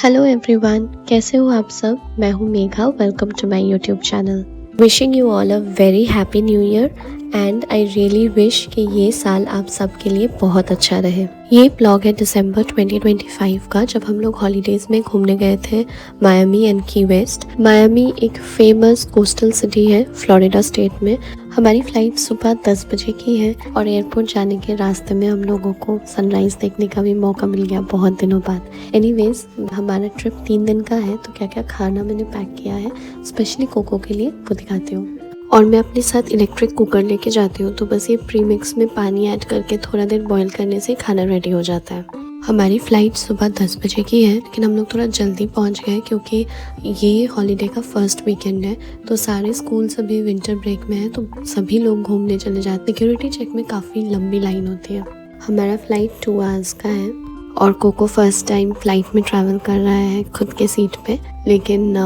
Hello everyone, कैसे हो आप सब। मैं हूँ Megha. Welcome to my YouTube channel. Wishing you all a very happy new year and I really wish कि ये साल आप सब के लिए बहुत अच्छा रहे। ये ब्लॉग है दिसंबर 2025 का, जब हम लोग हॉलीडेज में घूमने गए थे मायामी एंड की वेस्ट। मायामी एक फेमस कोस्टल सिटी है फ्लोरिडा स्टेट में। हमारी फ्लाइट सुबह 10 बजे की है और एयरपोर्ट जाने के रास्ते में हम लोगों को सनराइज देखने का भी मौका मिल गया बहुत दिनों बाद। एनीवेज, हमारा ट्रिप 3 दिन का है, तो क्या क्या खाना मैंने पैक किया है स्पेशली कोको के लिए वो दिखाती हूँ। और मैं अपने साथ इलेक्ट्रिक कुकर लेके जाती हूँ, तो बस ये प्री मिक्स में पानी ऐड करके थोड़ा देर बॉईल करने से खाना रेडी हो जाता है। हमारी फ़्लाइट सुबह 10 बजे की है, लेकिन हम लोग थोड़ा जल्दी पहुँच गए क्योंकि ये हॉलीडे का फर्स्ट वीकेंड है, तो सारे स्कूल सभी विंटर ब्रेक में हैं, तो सभी लोग घूमने चले जाते हैं। सिक्योरिटी चेक में काफ़ी लंबी लाइन होती है। हमारा फ़्लाइट 2 आवर्स का है और कोको फर्स्ट टाइम फ़्लाइट में ट्रैवल कर रहा है खुद के सीट पे, लेकिन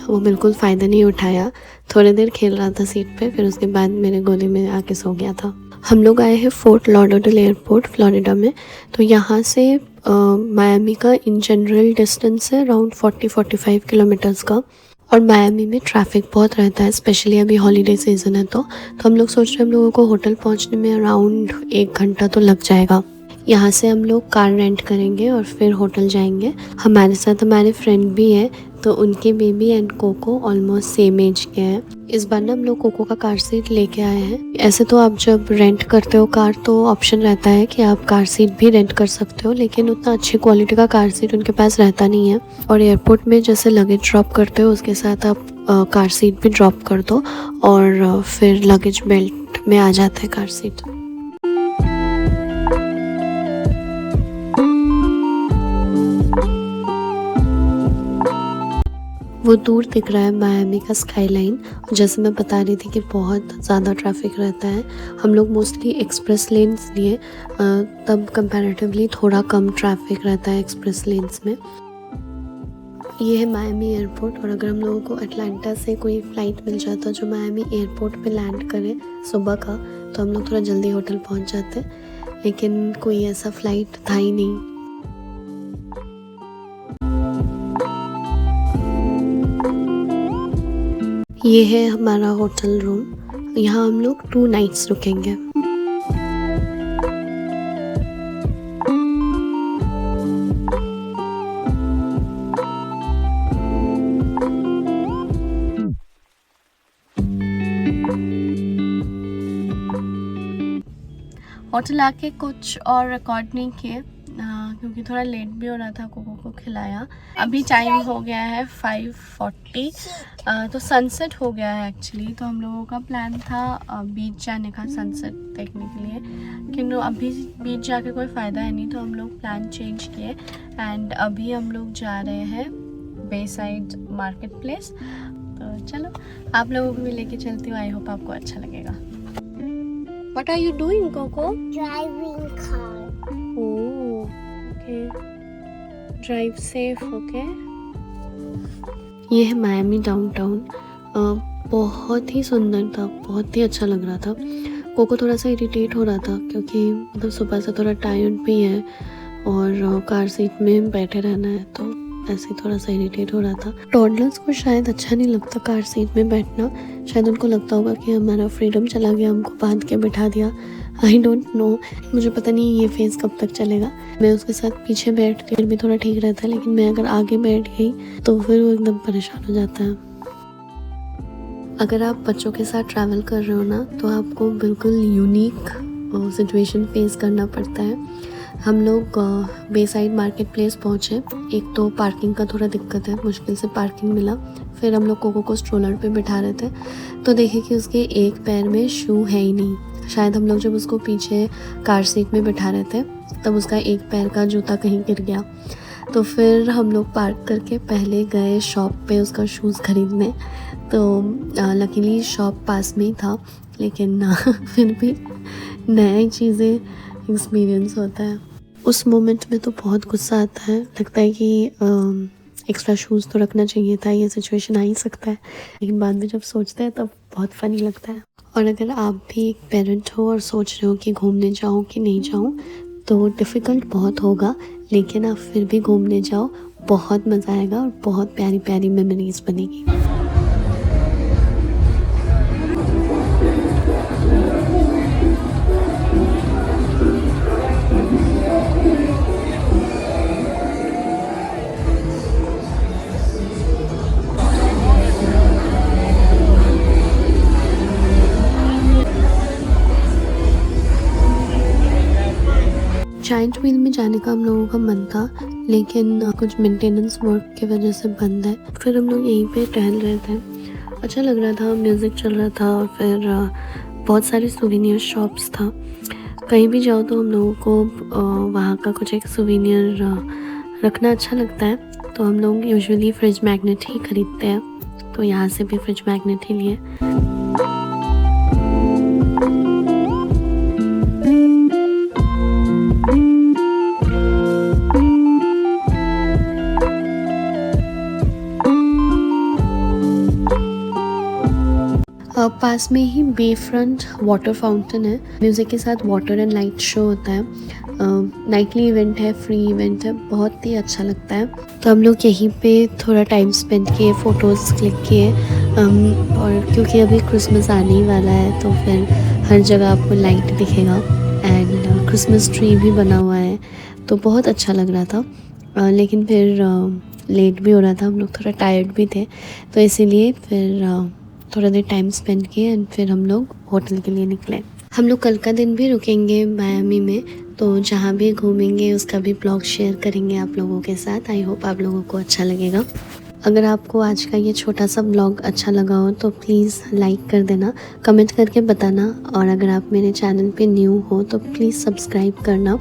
वो बिल्कुल फ़ायदा नहीं उठाया। थोड़ी देर खेल रहा था सीट पे, फिर उसके बाद मेरे गोदी में आके सो गया था। हम लोग आए हैं फोर्ट लॉडरडेल एयरपोर्ट फ्लोरिडा में। तो यहाँ से मायामी का इन जनरल डिस्टेंस है अराउंड 40-45 किलोमीटर्स का। और मायामी में ट्रैफिक बहुत रहता है, स्पेशली अभी हॉलीडे सीजन है। तो हम लोग सोच रहे हैं हम लोगों को होटल पहुँचने में अराउंड 1 घंटा तो लग जाएगा। यहाँ से हम लोग कार रेंट करेंगे और फिर होटल जाएंगे। हमारे साथ हमारे फ्रेंड भी है, तो उनके baby and Koko almost same age के हैं। इस बार ना हम लोग कोको का कार सीट लेके आए हैं। ऐसे तो आप जब रेंट करते हो कार तो ऑप्शन रहता है कि आप कार सीट भी रेंट कर सकते हो, लेकिन उतना अच्छी क्वालिटी का कार सीट उनके पास रहता नहीं है। और एयरपोर्ट में जैसे लगेज ड्रॉप करते हो उसके साथ आप कार सीट भी ड्रॉप कर दो और फिर लगेज बेल्ट में आ जाता है कार सीट। वो दूर दिख रहा है मायामी का स्काईलाइन। जैसे मैं बता रही थी कि बहुत ज़्यादा ट्रैफिक रहता है। हम लोग मोस्टली एक्सप्रेस लेन्स लिए, तब कंपैरेटिवली थोड़ा कम ट्रैफिक रहता है एक्सप्रेस लेन्स में। ये है मायामी एयरपोर्ट। और अगर हम लोगों को अटलांटा से कोई फ़्लाइट मिल जाता जो मायामी एयरपोर्ट पे लैंड करे सुबह का, तो हम लोग थोड़ा जल्दी होटल पहुंच जाते, लेकिन कोई ऐसा फ़्लाइट था ही नहीं। ये है हमारा होटल रूम। यहाँ हम लोग 2 नाइट्स रुकेंगे। होटल आके कुछ और रिकॉर्ड नहीं किए क्योंकि थोड़ा लेट भी हो रहा था। कोको को खिलाया। अभी टाइम हो गया है 5:40, तो सनसेट हो गया है एक्चुअली। तो हम लोगों का प्लान था बीच जाने का सनसेट देखने के लिए, लेकिन अभी बीच जाके कोई फ़ायदा है नहीं, तो हम लोग प्लान चेंज किए एंड अभी हम लोग जा रहे हैं बे साइड मार्केट प्लेस। तो चलो आप लोगों को भी लेके चलती हूँ। आई होप आपको अच्छा लगेगा। What are you doing, Coco? Driving car. Oh, okay. Drive safe, okay? ये है मायामी डाउनटाउन। बहुत ही सुंदर था, बहुत ही अच्छा लग रहा था। कोको थोड़ा सा इरिटेट हो रहा था क्योंकि मतलब सुबह से थोड़ा टायर्ड भी है और कार सीट में बैठे रहना है, तो ऐसे थोड़ा सा इरिटेट हो रहा था। टॉडलर्स को शायद अच्छा नहीं लगता कार सीट में बैठना। शायद उनको लगता होगा कि हमारा फ्रीडम चला गया, हमको बांध के बिठा दिया। आई डोंट नो, मुझे पता नहीं ये फेज़ कब तक चलेगा। मैं उसके साथ पीछे बैठती फिर भी थोड़ा ठीक रहता है, लेकिन मैं अगर आगे बैठ गई तो फिर वो एकदम परेशान हो जाता है। अगर आप बच्चों के साथ ट्रैवल कर रहे हो ना, तो आपको बिल्कुल यूनिक सिचुएशन फेस करना पड़ता है। हम लोग बे साइड मार्केट प्लेस पहुँचे। एक तो पार्किंग का थोड़ा दिक्कत है, मुश्किल से पार्किंग मिला। फिर हम लोग कोको को स्ट्रोलर पे बिठा रहे थे, तो देखे कि उसके एक पैर में शू है ही नहीं। शायद हम लोग जब उसको पीछे कार सीट में बिठा रहे थे तब उसका एक पैर का जूता कहीं गिर गया। तो फिर हम लोग पार्क करके पहले गए शॉप पे उसका शूज़ खरीदने। तो लकीली शॉप पास में ही था, लेकिन फिर भी नई चीज़ें एक्सपीरियंस होता है। उस मोमेंट में तो बहुत गुस्सा आता है, लगता है कि एक्स्ट्रा शूज़ तो रखना चाहिए था, ये सिचुएशन आ ही सकता है। लेकिन बाद में जब सोचते हैं तब बहुत फ़नी लगता है। और अगर आप भी एक पेरेंट हो और सोच रहे हो कि घूमने जाऊँ कि नहीं जाऊँ, तो डिफ़िकल्ट बहुत होगा, लेकिन आप फिर भी घूमने जाओ बहुत मज़ा आएगा और बहुत प्यारी प्यारी मेमोरीज बनेगी। जाइंट व्हील में जाने का हम लोगों का मन था, लेकिन कुछ मेंटेनेंस वर्क की वजह से बंद है। फिर हम लोग यहीं पे टहल रहे थे, अच्छा लग रहा था, म्यूज़िक चल रहा था और फिर बहुत सारे सुवेनियर शॉप्स था। कहीं भी जाओ तो हम लोगों को वहाँ का कुछ एक सुवेनियर रखना अच्छा लगता है, तो हम लोग यूजुअली फ्रिज मैग्नेट ही खरीदते हैं, तो यहाँ से भी फ्रिज मैग्नेट ही लिए। पास में ही बे फ्रंट वाटर फाउंटेन है, म्यूज़िक के साथ वाटर एंड लाइट शो होता है। नाइटली इवेंट है, फ्री इवेंट है, बहुत ही अच्छा लगता है। तो हम लोग यहीं पे थोड़ा टाइम स्पेंड किए, फ़ोटोज़ क्लिक किए, और क्योंकि अभी क्रिसमस आने ही वाला है तो फिर हर जगह आपको लाइट दिखेगा एंड क्रिसमस ट्री भी बना हुआ है, तो बहुत अच्छा लग रहा था। लेकिन फिर लेट भी हो रहा था, हम लोग थोड़ा टायर्ड भी थे, तो इसीलिए फिर थोड़ा देर टाइम स्पेंड किए एंड फिर हम लोग होटल के लिए निकले। हम लोग कल का दिन भी रुकेंगे मायामी में, तो जहाँ भी घूमेंगे उसका भी ब्लॉग शेयर करेंगे आप लोगों के साथ। आई होप आप लोगों को अच्छा लगेगा। अगर आपको आज का ये छोटा सा ब्लॉग अच्छा लगा हो तो प्लीज़ लाइक कर देना, कमेंट करके बताना, और अगर आप मेरे चैनल पे न्यू हो तो प्लीज़ सब्सक्राइब करना।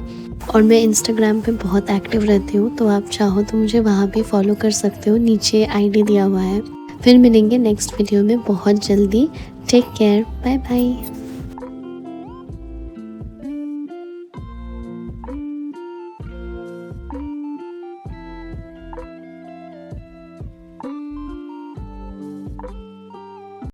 और मैं इंस्टाग्राम पे बहुत एक्टिव रहती हूँ, तो आप चाहो तो मुझे वहाँ भी फॉलो कर सकते हो, नीचे आईडी दिया हुआ है। फिर मिलेंगे नेक्स्ट वीडियो में बहुत जल्दी। Take care, bye bye.